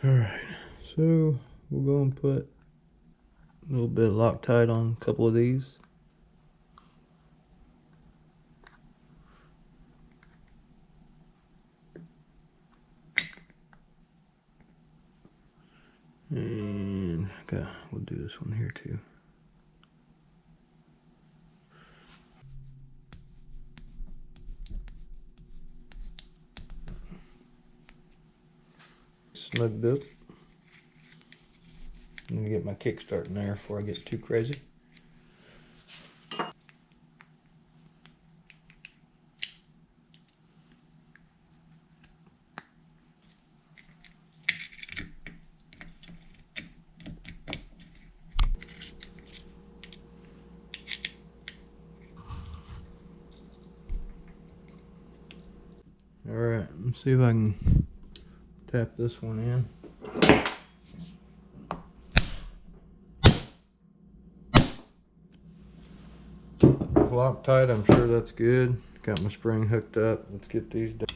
Alright, so we'll go and put a little bit of Loctite on a couple of these. And okay, we'll do this one here too. Snugged up. I'm gonna get my kickstart in there before I get too crazy. Alright, let's see if I can tap this one in. With Loctite, I'm sure that's good. Got my spring hooked up. Let's get these done.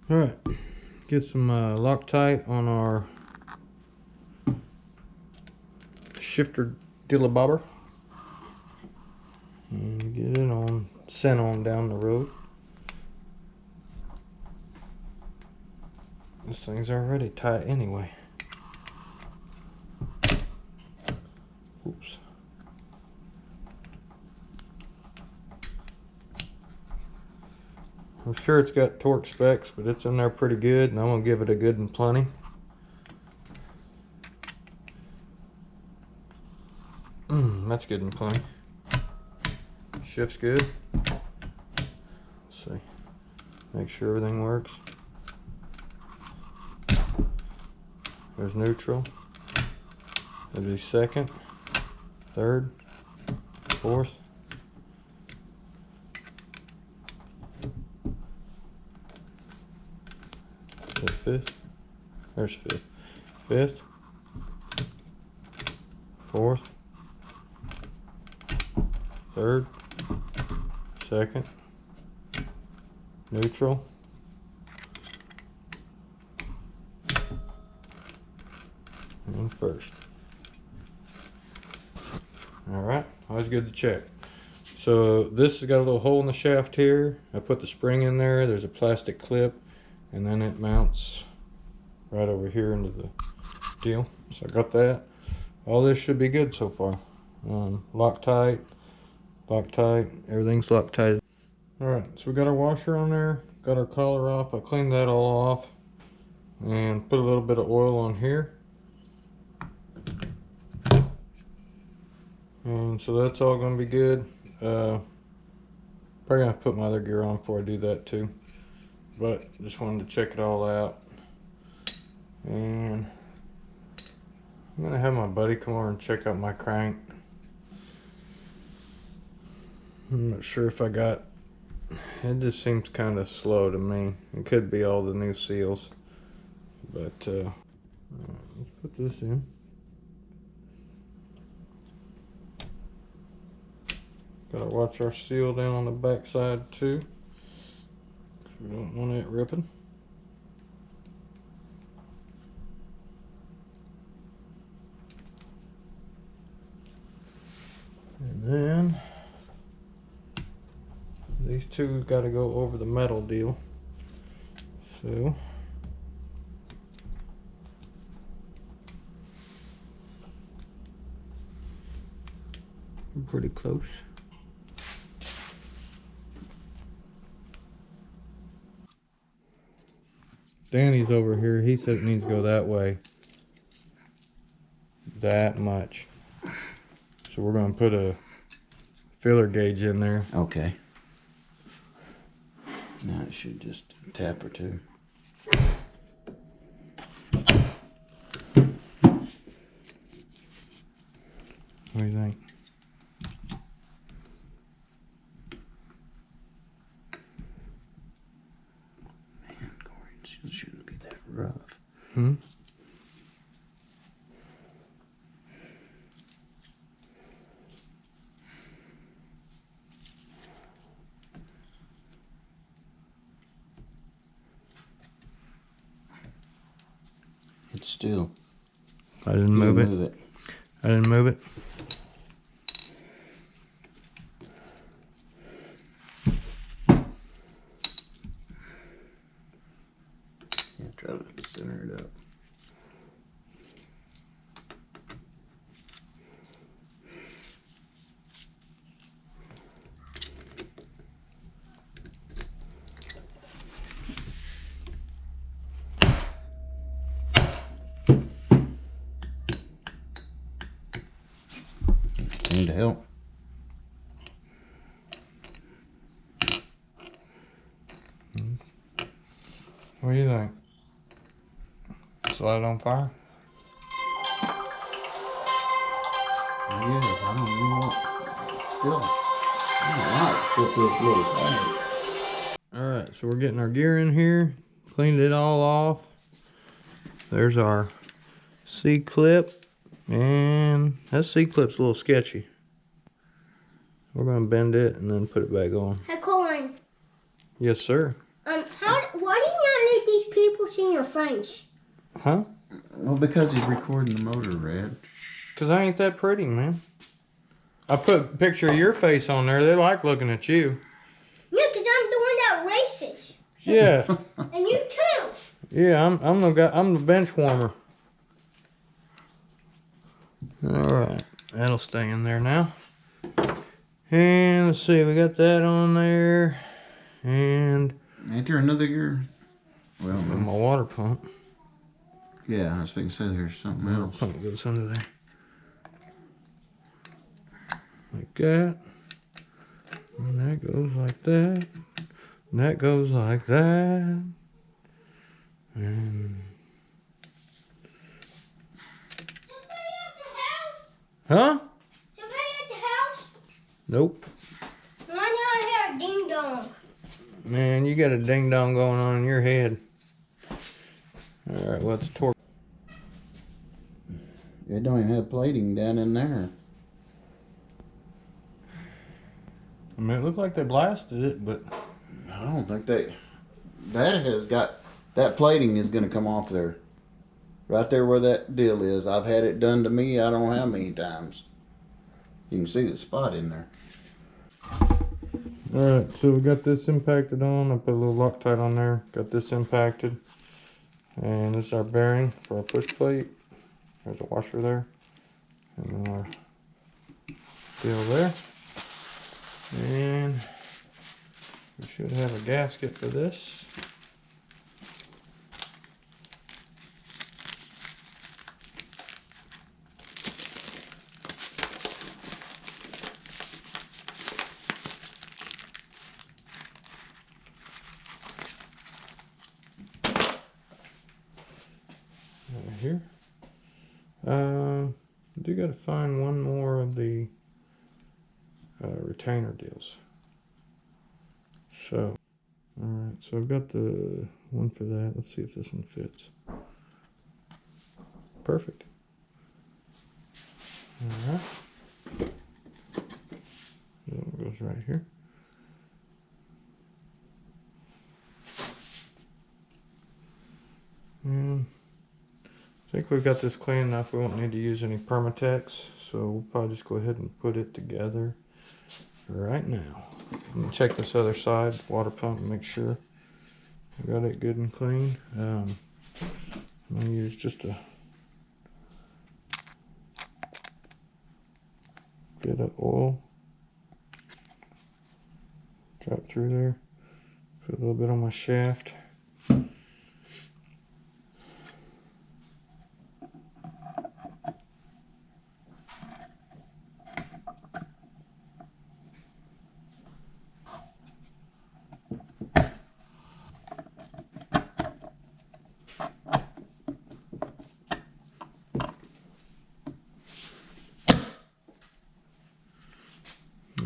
Alright, get some Loctite on our shifter dillabobber and get it on, sent on down the road. This thing's already tight anyway. Oops. I'm sure it's got torque specs, but it's in there pretty good, and I'm gonna give it a good and plenty. That's good and plenty. Shift's good. Let's see. Make sure everything works. There's neutral. That'd be second, third, fourth. Fifth. There's fifth. Fifth. Fourth. Third. Second. Neutral. And first. Alright, always good to check. So this has got a little hole in the shaft here. I put the spring in there. There's a plastic clip, and then it mounts right over here into the deal. So I got that. All this should be good so far. Loctite, everything's Loctite. Alright, so we got our washer on there, got our collar off. I cleaned that all off and put a little bit of oil on here. And so that's all going to be good. Probably going to have to put my other gear on before I do that too. But just wanted to check it all out. And I'm going to have my buddy come over and check out my crank. I'm not sure if I got... It just seems kind of slow to me. It could be all the new seals. But let's put this in. Gotta watch our seal down on the back side too, because we don't want it ripping. And then these two got to go over the metal deal. So I'm pretty close. Danny's over here. He said it needs to go that way. That much. So we're going to put a filler gauge in there. Okay. Now it should just tap or two. What do you think? Hmm? It's still. I didn't move it. Move it. I didn't move it. Yeah, try to center it up. Need to help. What do you think? Let's light it on fire. Yes, I don't know what. Still, I don't know. It still feels really tight. Alright, so we're getting our gear in here. Cleaned it all off. There's our C-clip. And that C-clip's a little sketchy. We're going to bend it and then put it back on. Hey, Colin. Yes, sir. Why do you not let these people see your face? Huh? Well, because he's recording the motor, Red. Because I ain't that pretty, man. I put a picture of your face on there. They like looking at you. Yeah, because I'm the one that races. Yeah. And you too. Yeah, I'm the bench warmer. Alright. That'll stay in there now. And let's see, we got that on there. And Ain't there another gear? Well, no. my water pump. Yeah, I was thinking say there's something else. Something goes under there. Like that. And that goes like that. And that goes like that. And Somebody at the house? huh? Somebody at the house? Nope. Why not hear a ding dong? Man, you got a ding dong going on in your head. Alright, well, it's a torque. It don't even have plating down in there. I mean, it looked like they blasted it, but I don't think that has got, that plating is going to come off there. Right there where that deal is. I've had it done to me, I don't know how many times. You can see the spot in there. alright, so we got this impacted on. I put a little Loctite on there. Got this impacted. And this is our bearing for our push plate. There's a washer there. And then our deal there. And we should have a gasket for this. Right here. I do got to find one more of the retainer deals. So, alright, so I've got the one for that. Let's see if this one fits. Perfect. Alright. That one goes right here. And I think we've got this clean enough. We won't need to use any Permatex, so we'll probably just go ahead and put it together right now. Let me check this other side, water pump, and make sure I got it good and clean. I'm gonna use just a bit of oil. Drop through there. Put a little bit on my shaft.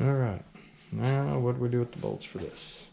Alright, now what do we do with the bolts for this?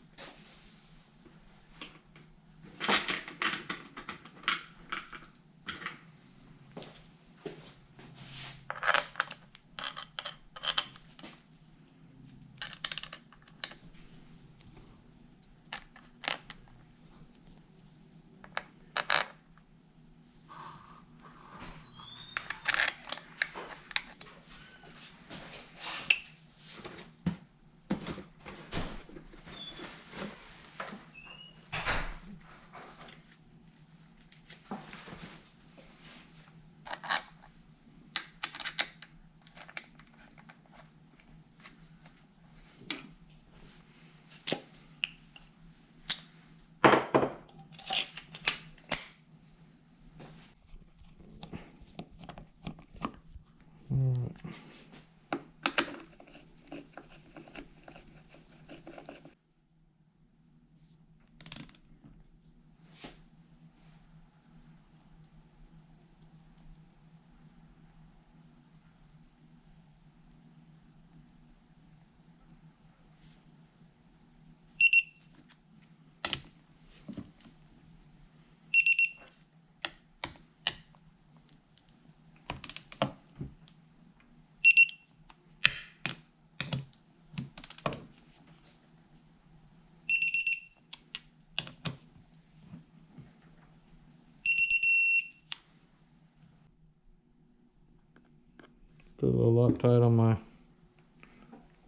Put a little Loctite on my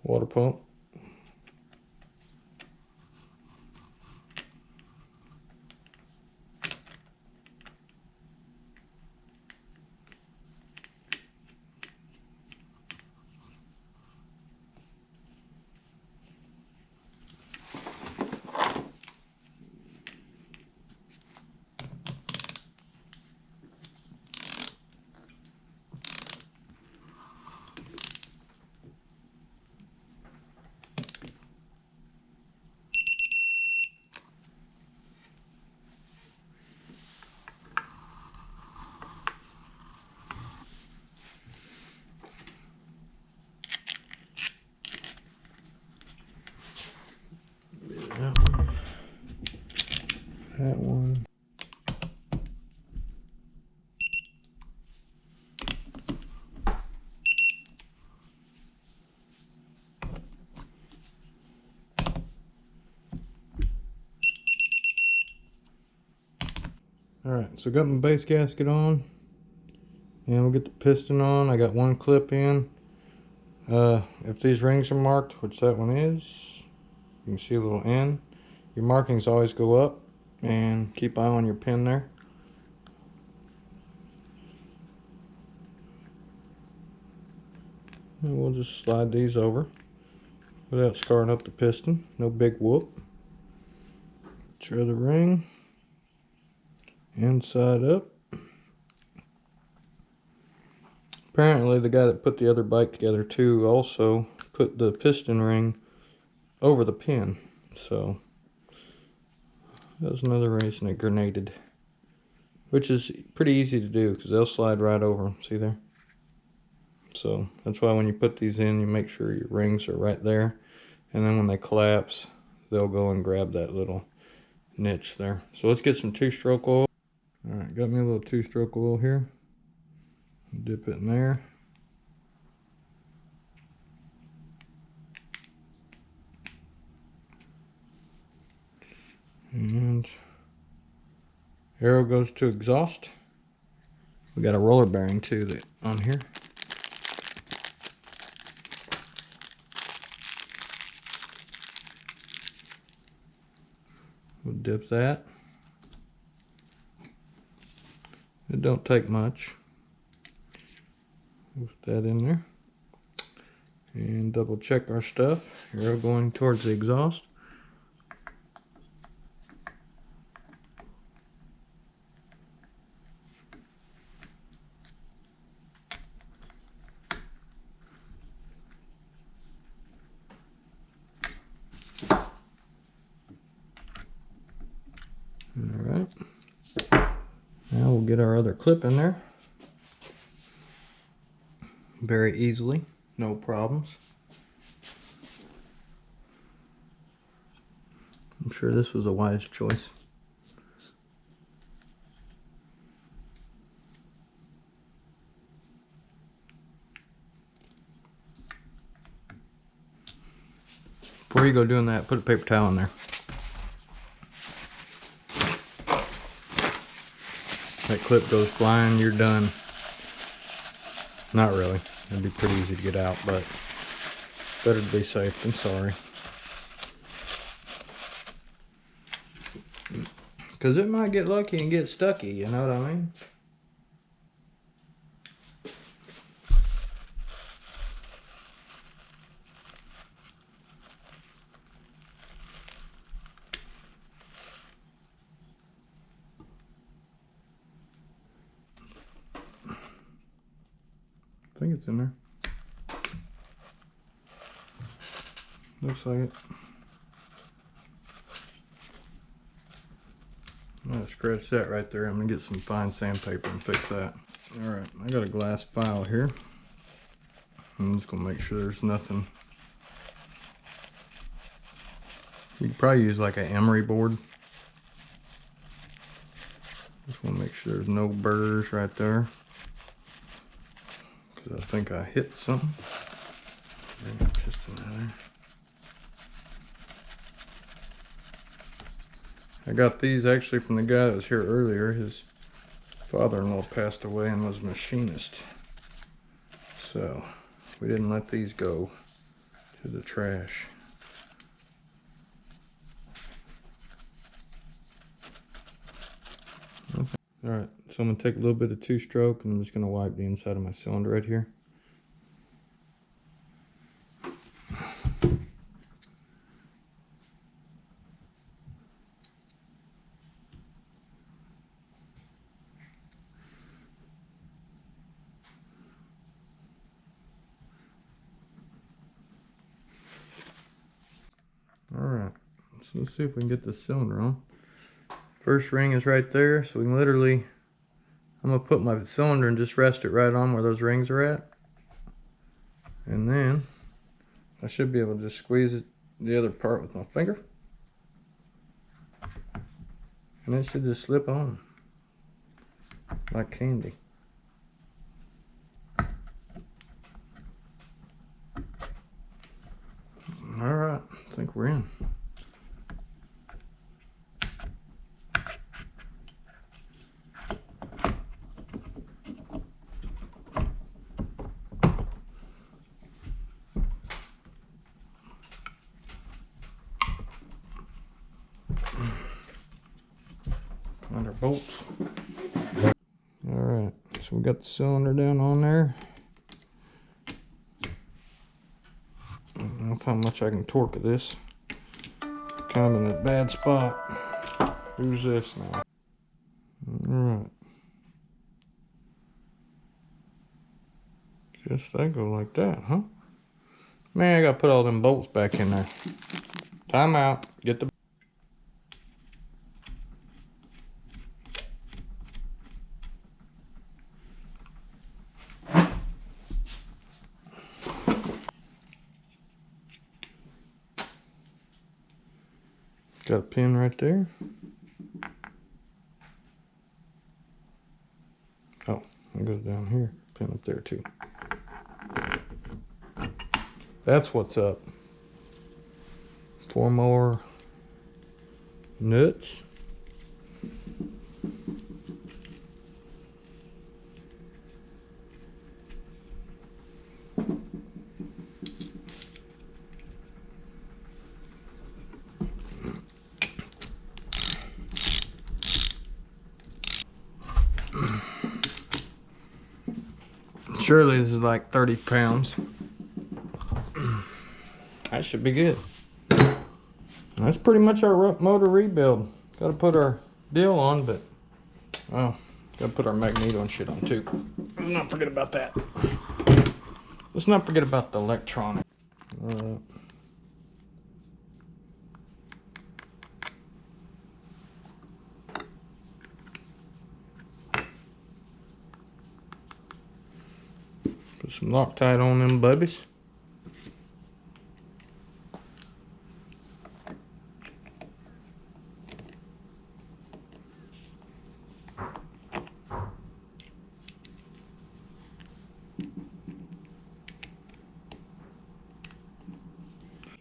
water pump. That one. Alright, so got my base gasket on. And we'll get the piston on. I got one clip in. If these rings are marked, which that one is, you can see a little N. Your markings always go up, and keep eye on your pin there. And we'll just slide these over without scarring up the piston. No big whoop. Tear the ring inside up. Apparently the guy that put the other bike together too also put the piston ring over the pin, so that was another reason it grenaded, which is pretty easy to do because they'll slide right over them. See there? So that's why when you put these in, you make sure your rings are right there, and then when they collapse, they'll go and grab that little niche there. So let's get some 2-stroke oil. Alright, got me a little 2-stroke oil here. Dip it in there. And arrow goes to exhaust. We got a roller bearing too that on here. We'll dip that. It don't take much. Put that in there. And double check our stuff. Arrow going towards the exhaust. Alright. Now we'll get our other clip in there. Very easily, no problems. I'm sure this was a wise choice. Before you go doing that, put a paper towel in there. That clip goes flying, you're done. Not really. It'd be pretty easy to get out, but better to be safe than sorry. Because it might get lucky and get stucky, you know what I mean? I think it's in there. Looks like it. I'm gonna scratch that right there. I'm gonna get some fine sandpaper and fix that. Alright, I got a glass file here. I'm just gonna make sure there's nothing. You could probably use like an emery board. Just wanna make sure there's no burrs right there. Cause I think I hit something. Just another. I got these actually from the guy that was here earlier. His father-in-law passed away and was a machinist. So we didn't let these go to the trash. Okay. All right, so I'm gonna take a little bit of 2-stroke and I'm just gonna wipe the inside of my cylinder right here. All right, so let's see if we can get this cylinder on. First ring is right there, so we can literally, I'm gonna put my cylinder and just rest it right on where those rings are at. And then I should be able to just squeeze it, the other part with my finger. And it should just slip on like candy. All right, I think we're in. Find our bolts. All right, so we got the cylinder down on there. I don't know how much I can torque this. Kind of in a bad spot. Who's this now? All right. Guess they go like that, huh? Man, I gotta put all them bolts back in there. Time out. Get the... Got a pin right there. Oh, it goes down here. Pin up there too. That's what's up. 4 more nuts. Surely this is like 30 pounds. That should be good. That's pretty much our motor rebuild. Got to put our deal on, but well, got to put our magneto and shit on too. Let's not forget about that. Let's not forget about the electronic. Put some Loctite on them bubbies.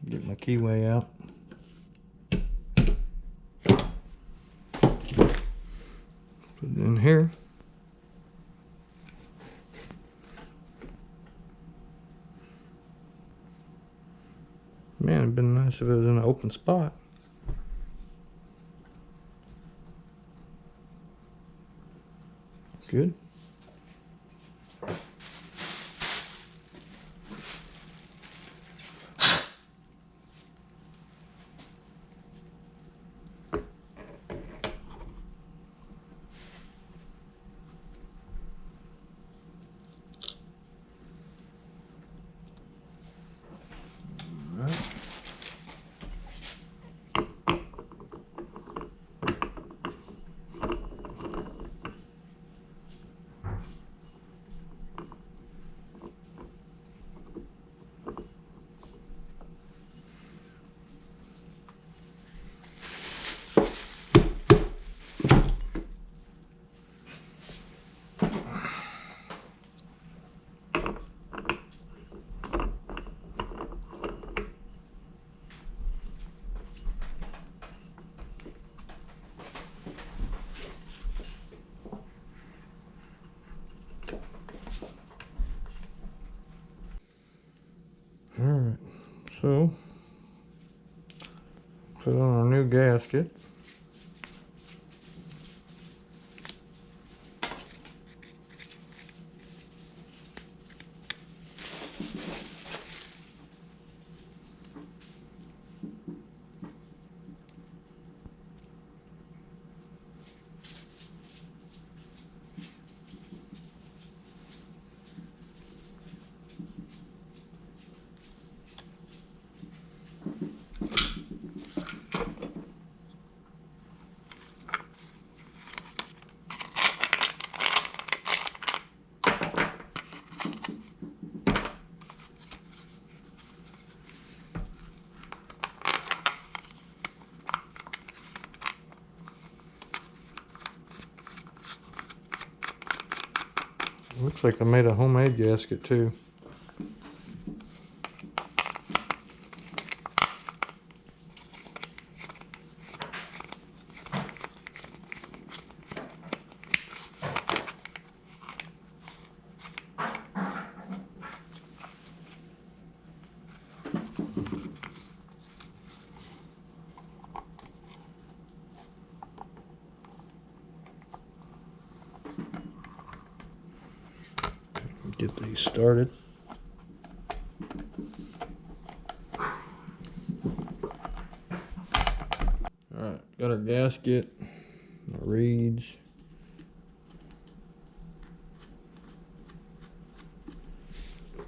Get my keyway out. Put it in here. Man, it'd been nice if it was in an open spot. Good. So, put on our new gasket. Looks like I made a homemade gasket too. Get these started. Alright, got our gasket, our reeds.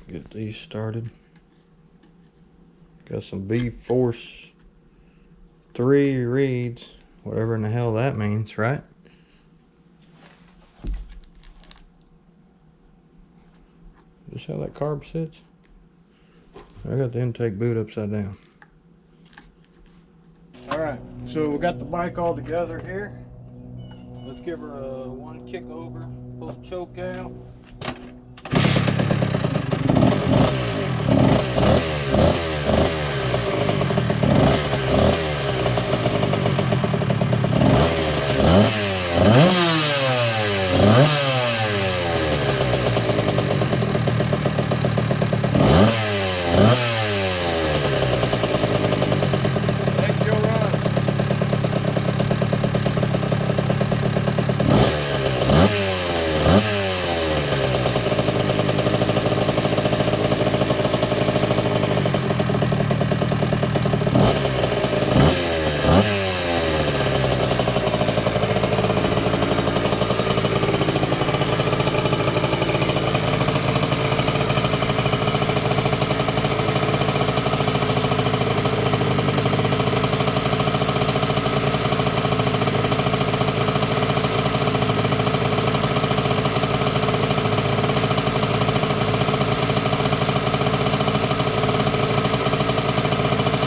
Get these started. Got some B-Force 3 reeds, whatever in the hell that means, right? This how that carb sits? I got the intake boot upside down. Alright, so we got the bike all together here. Let's give her a one kick over, pull the choke out.